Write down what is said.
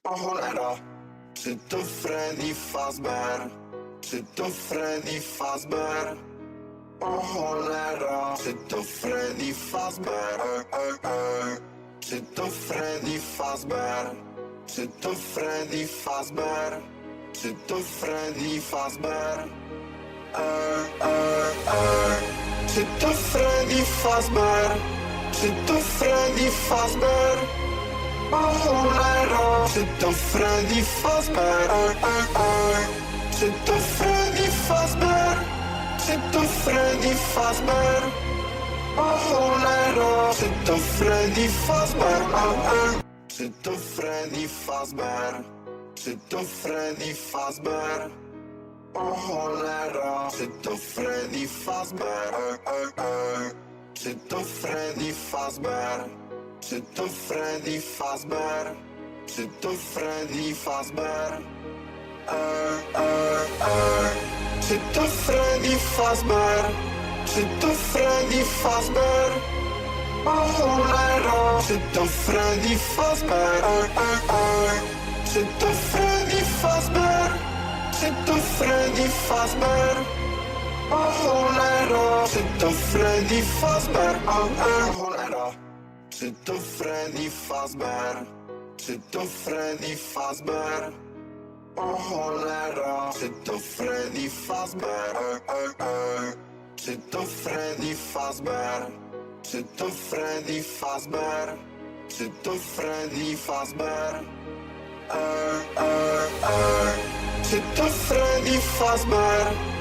O cholera, czy to Freddy Fazbear? Czy to Freddy Fazbear? O cholera, czy to Freddy Fazbear? Czy to Freddy Fazbear? Czy to Freddy Fazbear? Czy to Freddy Fazbear? Czy to Freddy Fazbear? Czy to Freddy Fazbear? O cholera, czy to Freddy Fazbear? Czy to Freddy Fazbear? Czy to Freddy Fazbear? O cholera, czy to Freddy Fazbear? Czy to Freddy Fazbear? Czy to Freddy Fazbear? O cholera, czy to Freddy Fazbear? Czy to Freddy Fazbear? Czy to Freddy Fazbear? Czy to Freddy Fazbear? Czy to Freddy Fazbear? Czy to Freddy Fazbear? O cholera, czy to Freddy Fazbear? Czy to Freddy Fazbear? Czy to Freddy Fazbear? O cholera, czy to Freddy Fazbear? O cholera, czy to Freddy Fazbear? Czy to Freddy Fazbear? O cholera, czy to Freddy Fazbear? Czy to Freddy Fazbear? Czy to Freddy Fazbear? Czy to Freddy Fazbear? Czy to Freddy Fazbear?